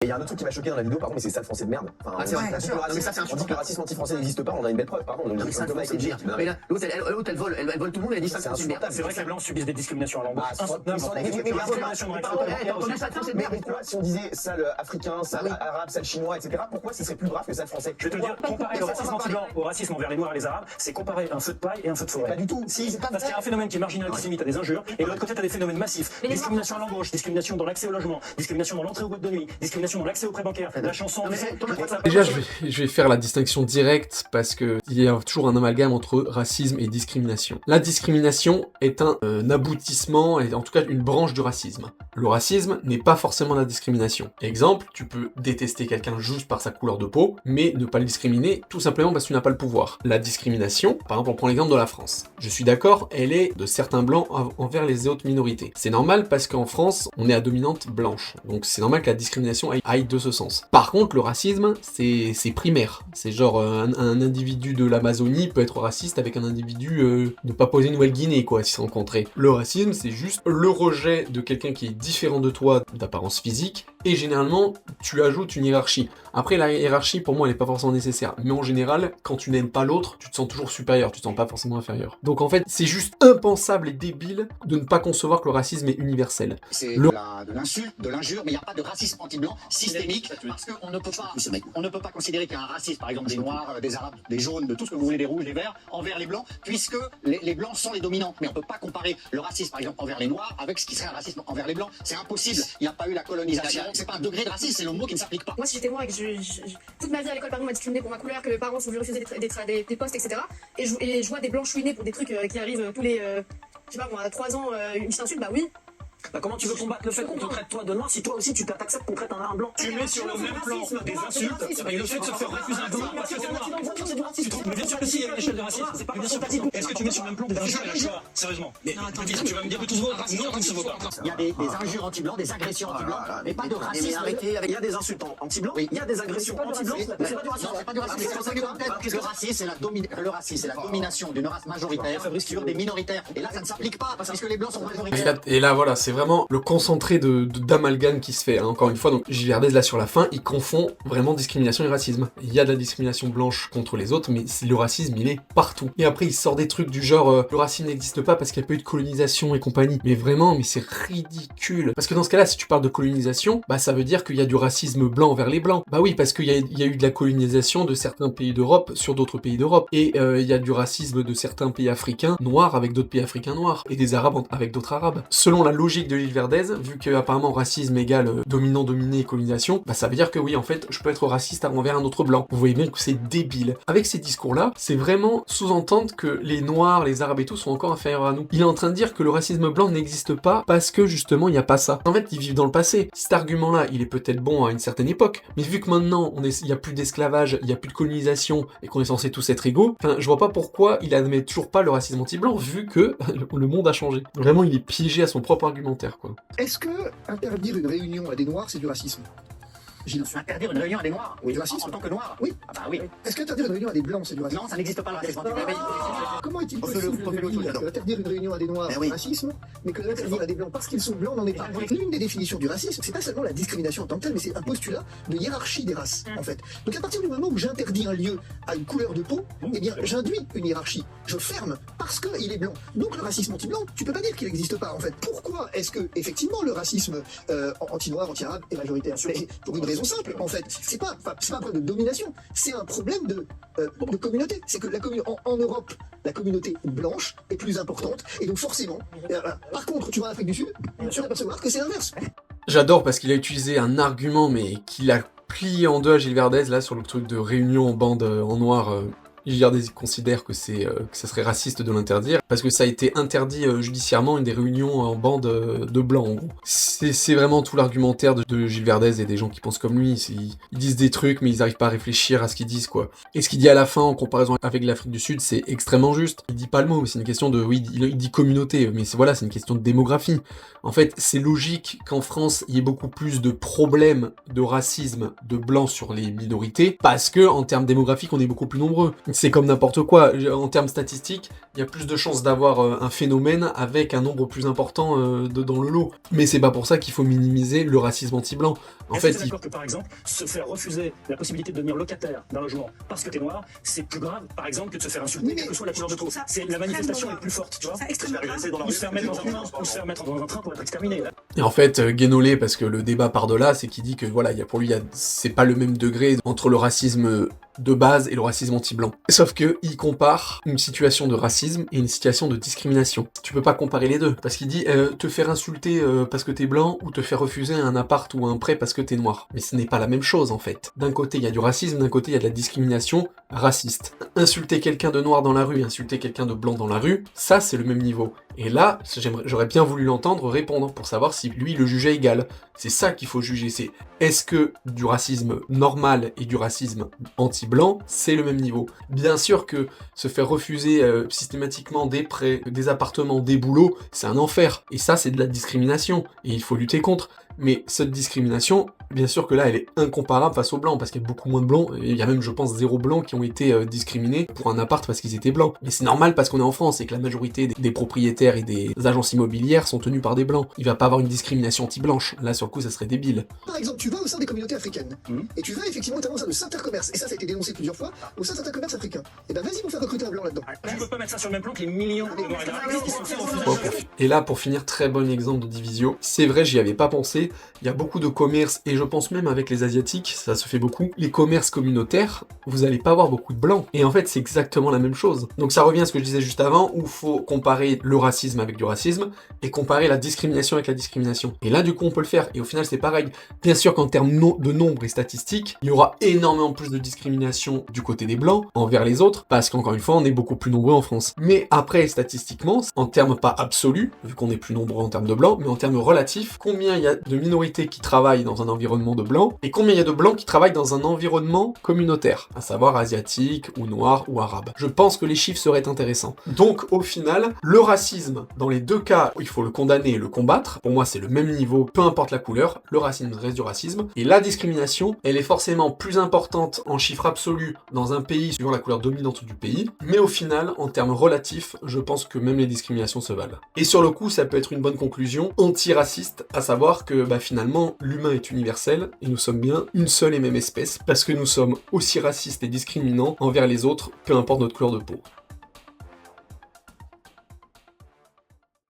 Et il y a un autre truc qui m'a choqué dans la vidéo, par contre, mais c'est ça le français de merde. Enfin, Ah, c'est vrai, on dit que le non, mais ça, c'est racisme, on dit que le racisme anti-français n'existe pas, on a une belle preuve, pardon. Non, mais ça, le français de dire. Mais là, l'autre, elle vole tout le monde, elle dit ça, le français de merde. C'est vrai que les blancs subissent des discriminations à l'endroit. Mais il y a discrimination de race. T'as entendu ça, le français de Mais merde? pourquoi, si on disait sale africain, sale arabe, sale chinois, etc., pourquoi ce serait plus grave que sale français? Je vais te le dire, comparer le racisme anti-blanc au racisme envers les noirs et les arabes, c'est comparer un feu de paille et un feu de forêt. Pas du tout. Si, Parce qu'il y a un phénomène qui est marginal, antisémite, à des injures, et de l'autre côté, tu as des phénomènes massifs. Discrimination à l'embauche, discrimination dans l'accès au logement, discrimination dans l'entrée aux boîtes de nuit, discrimination dans l'accès aux prêts bancaires. La chanson, Déjà, je vais faire la distinction directe parce que il y a toujours un amalgame entre racisme et discrimination. La discrimination est un aboutissement, et en tout cas une branche du racisme. Le racisme n'est pas forcément la discrimination. Exemple, tu peux détester quelqu'un juste par sa couleur de peau, mais ne pas le discriminer tout simplement parce que tu n'as pas le pouvoir. La discrimination, par exemple, on prend l'exemple de la France. Je suis d'accord, elle est de certains blancs envers les autres minorités. C'est normal parce qu'en France, on est à dominante blanche. Donc c'est normal que la discrimination aille de ce sens. Par contre, le racisme, c'est primaire. C'est genre un individu de l'Amazonie peut être raciste avec un individu de Papouasie-Nouvelle-Guinée, quoi, si se rencontrer. Le racisme, c'est juste le rejet de quelqu'un qui est différent de toi d'apparence physique, et généralement, tu ajoutes une hiérarchie. Après, la hiérarchie, pour moi, elle n'est pas forcément nécessaire. Mais en général, quand tu n'aimes pas l'autre, tu te sens toujours supérieur, tu te sens pas forcément inférieur. Donc en fait, c'est juste impensable et débile de ne pas concevoir que le racisme est universel. C'est de l'insulte, de l'injure, mais il n'y a pas de racisme anti-blanc systémique, parce qu'on ne peut pas considérer qu'il y a un racisme, par exemple, des noirs, des arabes, des jaunes, de tout ce que vous voulez, des rouges, des verts, envers les blancs, puisque les blancs sont les dominants. Mais on ne peut pas comparer le racisme, par exemple, envers les noirs avec ce qui serait un racisme envers les blancs. C'est impossible. Il n'y a pas eu la colonisation. C'est pas un degré de racisme, c'est le mot qui ne s'applique pas. Moi, si j'étais noire et que toute ma vie à l'école, par exemple, on m'a discriminé pour ma couleur, que mes parents sont venus refuser des postes, etc. Et je vois des blancs chouinés pour des trucs qui arrivent tous les, je sais pas moi, 3 ans, une insulte, bah oui. Bah comment tu veux combattre le fait qu'on te traite toi de noir si toi aussi tu t'acceptes qu'on traite un blanc? Tu mets sur le même plan des insultes et le fait de se faire refuser un blanc parce que t'es noir. Mais bien sûr que si, il y a une échelle de racisme, c'est pas bien sûr que si. Est-ce que tu mets sur le même plan des injures et la Shoah? Sérieusement. Mais tu vas me dire que tout se vaut? Non, tout ne se vaut pas. Il y a des injures anti-blancs, des agressions anti-blancs, mais pas de racisme. Il y a des insultes anti-blancs, il y a des agressions anti-blancs, mais c'est pas du racisme. Non, c'est pas du racisme. C'est pour ça que le racisme, c'est la domination d'une race majoritaire sur des minoritaires. Et là, ça ne s'applique pas, parce que les blancs sont majoritaires. Et là, voilà, c'est vraiment le concentré d'amalgame qui se fait, hein. Encore une fois, donc Gilles Verdez, là, sur la fin, il confond vraiment discrimination et racisme. Il y a de la discrimination blanche contre les autres, mais le racisme, il est partout. Et après, il sort des trucs du genre, le racisme n'existe pas parce qu'il n'y a pas eu de colonisation et compagnie. Mais vraiment, mais c'est ridicule. Parce que dans ce cas-là, si tu parles de colonisation, bah ça veut dire qu'il y a du racisme blanc envers les blancs. Bah oui, parce qu'il y a eu de la colonisation de certains pays d'Europe sur d'autres pays d'Europe. Et il y a du racisme de certains pays africains noirs avec d'autres pays africains noirs. Et des arabes avec d'autres arabes. Selon la logique de Gilles Verdez, vu que apparemment racisme égale dominant-dominé et colonisation, bah ça veut dire que oui, en fait, je peux être raciste envers un autre blanc. Vous voyez bien que c'est débile. Avec ces discours-là, c'est vraiment sous-entendre que les noirs, les arabes et tout sont encore inférieurs à nous. Il est en train de dire que le racisme blanc n'existe pas parce que justement, il n'y a pas ça. En fait, ils vivent dans le passé. Cet argument-là, il est peut-être bon à une certaine époque, mais vu que maintenant, il n'y a plus d'esclavage, il n'y a plus de colonisation et qu'on est censé tous être égaux, enfin, je vois pas pourquoi il admet toujours pas le racisme anti-blanc vu que le monde a changé. Vraiment, il est piégé à son propre argumentaire, quoi. Est-ce que interdire une réunion à des noirs, c'est du racisme? Gilles. Interdire une réunion à des noirs? Oui, du racisme. En tant que noir? Oui. Ah bah oui. Est-ce qu'interdire une réunion à des blancs, c'est du racisme? Non, ça n'existe pas le racisme. Comment est-il possible de dire qu'interdire une réunion à des noirs, c'est du racisme, mais que l'interdire à des blancs parce qu'ils sont blancs n'en est pas? L'une des définitions du racisme, c'est pas seulement la discrimination en tant que telle, mais c'est un postulat de hiérarchie des races, en fait. Donc à partir du moment où j'interdis un lieu à une couleur de peau, eh bien j'induis une hiérarchie. Je ferme parce qu'il est blanc. Donc le racisme anti-blanc, tu peux pas dire qu'il n'existe pas, en fait. Pourquoi est-ce que, effectivement, le racisme anti-noir, anti-arabe est majoritaire? Mais pour une raison simple, en fait. C'est pas un problème de domination, c'est un problème de communauté. C'est que en Europe, la communauté blanche est plus importante, et donc forcément, par contre, tu vas en Afrique du Sud, tu vas t'apercevoir que c'est l'inverse. J'adore parce qu'il a utilisé un argument, mais qu'il a plié en deux à Gilles Verdez, là, sur le truc de réunion en bande en noir. Gilles Verdez considère que ça serait raciste de l'interdire, parce que ça a été interdit judiciairement des réunions en bande de blancs, en gros. C'est vraiment tout l'argumentaire de Gilles Verdez et des gens qui pensent comme lui. Ils disent des trucs, mais ils n'arrivent pas à réfléchir à ce qu'ils disent, quoi. Et ce qu'il dit à la fin, en comparaison avec l'Afrique du Sud, c'est extrêmement juste. Il dit pas le mot, mais c'est une question de... Oui, il dit communauté, mais c'est une question de démographie. En fait, c'est logique qu'en France, il y ait beaucoup plus de problèmes de racisme de blancs sur les minorités, parce que, en termes démographiques, on est beaucoup plus nombreux. C'est comme n'importe quoi. En termes statistiques, il y a plus de chances d'avoir un phénomène avec un nombre plus important dans le lot. Mais c'est pas pour ça qu'il faut minimiser le racisme anti-blanc. En fait, d'accord que par exemple, se faire refuser la possibilité de devenir locataire d'un logement parce que t'es noir, c'est plus grave, par exemple, que de se faire insulter, quelle que soit la couleur de peau. C'est la manifestation est plus forte, tu vois. Ou se faire mettre dans un train pour être exterminé. Et en fait, Guénolé, parce que le débat part de là, c'est qu'il dit que voilà, pour lui, c'est pas le même degré entre le racisme de base et le racisme anti-blanc. Sauf que il compare une situation de racisme et une situation de discrimination. Tu peux pas comparer les deux, parce qu'il dit te faire insulter parce que t'es blanc ou te faire refuser un appart ou un prêt parce que t'es noir. Mais ce n'est pas la même chose en fait. D'un côté il y a du racisme, d'un côté il y a de la discrimination raciste. Insulter quelqu'un de noir dans la rue, insulter quelqu'un de blanc dans la rue, ça c'est le même niveau. Et là, j'aurais bien voulu l'entendre répondre pour savoir si lui le jugeait égal. C'est ça qu'il faut juger, c'est est-ce que du racisme normal et du racisme anti-blanc, c'est le même niveau. Bien sûr que se faire refuser systématiquement des prêts, des appartements, des boulots, c'est un enfer. Et ça, c'est de la discrimination. Et il faut lutter contre. Mais cette discrimination, bien sûr que là, elle est incomparable face aux blancs, parce qu'il y a beaucoup moins de blancs, et il y a même, je pense, 0 blancs qui ont été discriminés pour un appart parce qu'ils étaient blancs. Mais c'est normal parce qu'on est en France, et que la majorité des propriétaires et des agences immobilières sont tenus par des blancs. Il va pas avoir une discrimination anti-blanche. Là, sur le coup, ça serait débile. Par exemple, tu vas au sein des communautés africaines, et tu vas effectivement notamment au sein de Saint-Intercommerce, et ça a été dénoncé plusieurs fois, au sein de Saint-Intercommerce africain. Et ben vas-y pour faire recruter un blanc là-dedans. Tu peux pas mettre ça sur le même plan que les millions de noirs qui sont faits refuser. Et là, pour finir, très bon exemple de division. C'est vrai, j'y avais pas pensé. Il y a beaucoup de commerces, et je pense même avec les Asiatiques, ça se fait beaucoup. Les commerces communautaires, vous allez pas avoir beaucoup de blancs. Et en fait, c'est exactement la même chose. Donc ça revient à ce que je disais juste avant, où il faut comparer le racisme avec du racisme, et comparer la discrimination avec la discrimination. Et là, du coup, on peut le faire. Et au final, c'est pareil. Bien sûr qu'en termes de nombre et statistiques, il y aura énormément plus de discrimination du côté des blancs envers les autres, parce qu'encore une fois, on est beaucoup plus nombreux en France. Mais après, statistiquement, en termes pas absolus, vu qu'on est plus nombreux en termes de blancs, mais en termes relatifs, combien il y a de minorités qui travaillent dans un environnement de blancs, et combien il y a de blancs qui travaillent dans un environnement communautaire, à savoir asiatique, ou noir, ou arabe. Je pense que les chiffres seraient intéressants. Donc, au final, le racisme, dans les deux cas, il faut le condamner et le combattre. Pour moi, c'est le même niveau, peu importe la couleur, le racisme reste du racisme. Et la discrimination, elle est forcément plus importante en chiffres absolus dans un pays suivant la couleur dominante du pays, mais au final, en termes relatifs, je pense que même les discriminations se valent. Et sur le coup, ça peut être une bonne conclusion anti-raciste, à savoir que, finalement, l'humain est universel, et nous sommes bien une seule et même espèce, parce que nous sommes aussi racistes et discriminants envers les autres, peu importe notre couleur de peau.